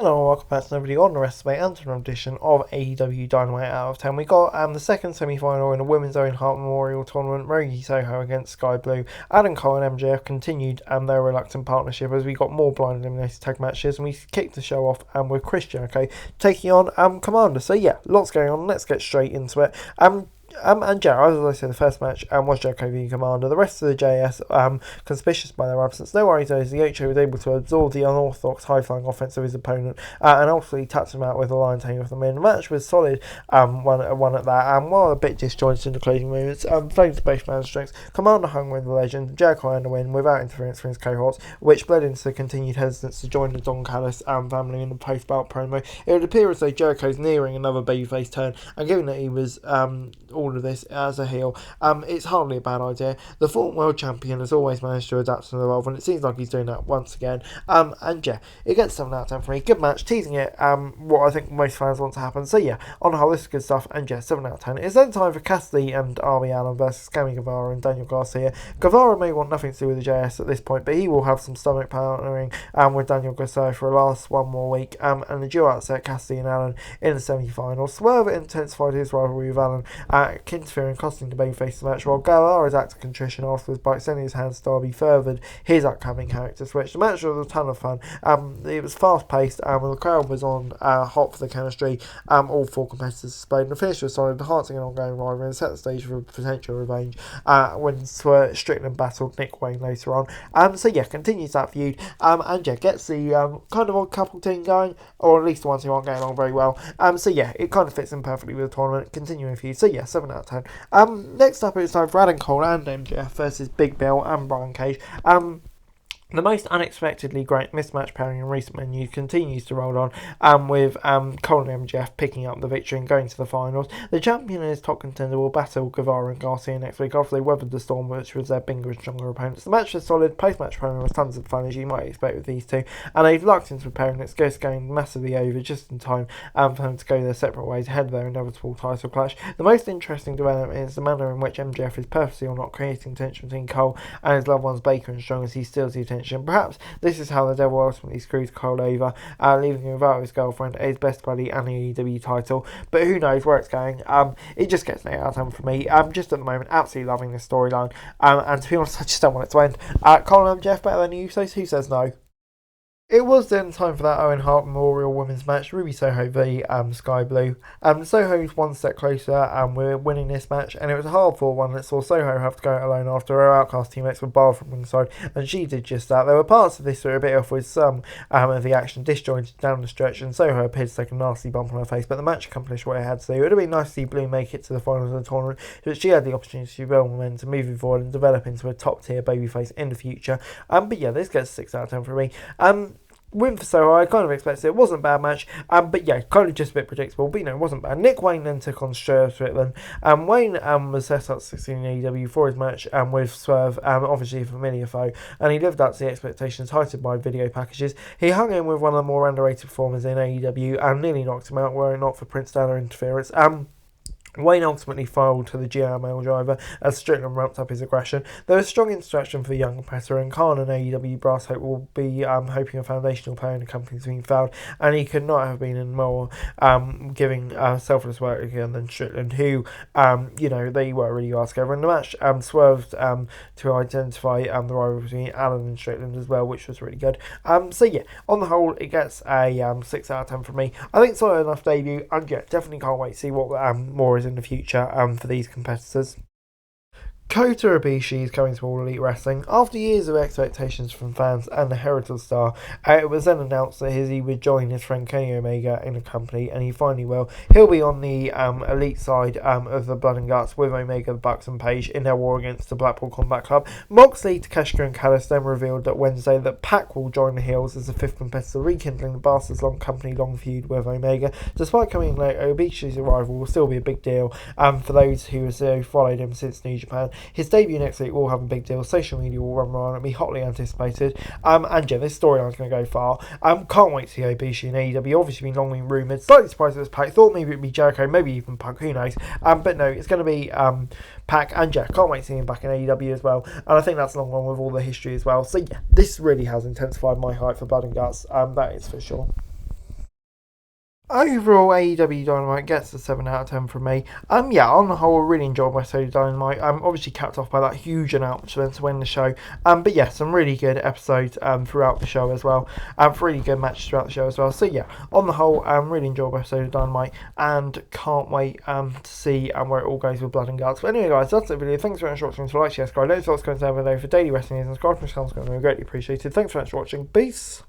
Hello and welcome back to another video on the rest of my anterim edition of AEW Dynamite Out of 10. We got the second semi-final in the Women's Own Heart Memorial Tournament, Rogi Soho against Sky Blue. Adam Cole and MJF continued their reluctant partnership as we got more blind eliminated tag matches, and we kicked the show off with Chris Jericho taking on Commander. So yeah, lots going on. Let's get straight into it. And Jericho, as I said, the first match was Jericho v Commander. The rest of the JS conspicuous by their absence. No worries though, as the HO was able to absorb the unorthodox high-flying offense of his opponent and ultimately tapped him out with a lion tamer of the men. The match was solid, one at that, and while a bit disjointed in the closing moments, playing to both man's strengths, Commander hung with the legend, Jericho earned a win without interference from his cohorts, which bled into the continued hesitance to join the Don Callis family in the post-bout promo. It would appear as though Jericho's nearing another babyface turn, and given that he was all of this as a heel, it's hardly a bad idea. The former world champion has always managed to adapt to the role, and it seems like he's doing that once again. And yeah, it gets 7 out of 10 for me. Good match, teasing it, what I think most fans want to happen. So yeah, on the whole, this is good stuff, and yeah, 7 out of 10. It's then time for Cassidy and Arby Allen versus Cammy Guevara and Daniel Garcia. Guevara may want nothing to do with the JS at this point, but he will have some stomach partnering with Daniel Garcia for the last one more week, and the duo upset Cassidy and Allen in the semi-final. Swerve intensified his rivalry with Allen, interfering, costing the babyface the match, while Guevara's act of contrition afterwards by extending his hands to Darby furthered his upcoming character switch. The match was a ton of fun. It was fast paced, and the crowd was on hot for the chemistry. All 4 competitors displayed, and the finish was solid, enhancing an ongoing rivalry and set the stage for potential revenge when Strickland battled Nick Wayne later on. So yeah, continues that feud, and yeah, gets the kind of odd couple team going, or at least the ones who aren't getting along very well. So yeah, it kind of fits in perfectly with the tournament, continuing feud. So yeah, 7 out of 10. Next up, it's time for Adam Cole and MJF versus Big Bill and Brian Cage. The most unexpectedly great mismatch pairing in recent menus continues to roll on, with Cole and MJF picking up the victory and going to the finals. The champion and his top contender will battle Guevara and Garcia next week after they weathered the storm, which was their bigger and stronger opponents. The match was solid, post-match promo was tons of fun, as you might expect with these two, and they've lucked into preparing this ghost going massively over just in time for them to go their separate ways ahead of their inevitable title clash. The most interesting development is the manner in which MJF is purposely or not creating tension between Cole and his loved ones Baker and Strong as he steals the attention. Perhaps this is how the devil ultimately screws Cole over, leaving him without his girlfriend, his best buddy, and the AEW title. But who knows where it's going? It just gets an 8 out of 10 for me. Just at the moment, absolutely loving this storyline. And to be honest, I just don't want it to end. Cole and MJF better than the Usos? Who says no? It was then time for that Owen Hart Memorial Women's match, Ruby Soho v Sky Blue. Soho's one step closer, and we're winning this match, and it was a hard-fought one that saw Soho have to go it alone after her outcast teammates were barred from ringside, and she did just that. There were parts of this that were a bit off with some of the action disjointed down the stretch, and Soho appeared to take a nasty bump on her face, but the match accomplished what it had to do. It would have been nice to see Blue make it to the finals of the tournament, but she had the opportunity to build momentum moving forward and develop into a top-tier babyface in the future. But yeah, this gets a 6 out of 10 for me. Win for Soho, I kind of expected it. It wasn't a bad match, but yeah, kind of just a bit predictable, but it wasn't bad. Nick Wayne then took on Strickland. Wayne was set up 16 in AEW for his match with Swerve, obviously a familiar foe, and he lived up to the expectations heightened by video packages. He hung in with one of the more underrated performers in AEW and nearly knocked him out were it not for Prince Danner interference. Wayne ultimately filed to the GML driver as Strickland ramped up his aggression. There was strong instruction for the young competitor, and Khan and AEW Brass Hope will be hoping a foundational player in the company's being found, and he could not have been in more giving selfless work again than Strickland, who, they were really well together in the match. Swerved to identify the rivalry between Allen and Strickland as well, which was really good. So yeah, on the whole, it gets a 6 out of 10 from me. I think solid enough debut, and yeah, definitely can't wait to see what more in the future for these competitors. Kota Ibushi is coming to All Elite Wrestling. After years of expectations from fans and the Heritage star, it was then announced that he would join his friend Kenny Omega in the company, and he finally will. He'll be on the elite side of the Blood and Guts with Omega, the Bucks, and Page in their war against the Blackpool Combat Club. Moxley, Takeshita, and Callis then revealed that Wednesday that Pac will join the Heels as the 5th competitor, rekindling the Bastards' long feud with Omega. Despite coming in late, Ibushi's arrival will still be a big deal for those who have followed him since New Japan. His debut next week will have a big deal. Social media will run around and be hotly anticipated. And yeah, this storyline's going to go far. Can't wait to see Ibushi in AEW. Obviously, been long been rumoured. Slightly surprised it was Pac. Thought maybe it'd be Jericho, maybe even Punk. Who knows? But no, it's going to be Pac and Jack. Can't wait to see him back in AEW as well. And I think that's along with all the history as well. So yeah, this really has intensified my hype for Blood and Guts. That is for sure. Overall, AEW Dynamite gets a 7 out of 10 from me. Yeah, on the whole, I really enjoyed my episode of Dynamite. Obviously capped off by that huge announcement to win the show. But yeah, some really good episodes throughout the show as well. Really good matches throughout the show as well. So yeah, on the whole, really enjoyed my episode of Dynamite and can't wait to see where it all goes with Blood and Guts. But anyway, guys, that's the video. Thanks very much for watching. So like, share, subscribe. Let us know what's going down below for daily wrestling news and subscribe to my channel. It's going to be greatly appreciated. Thanks very much for watching. Peace.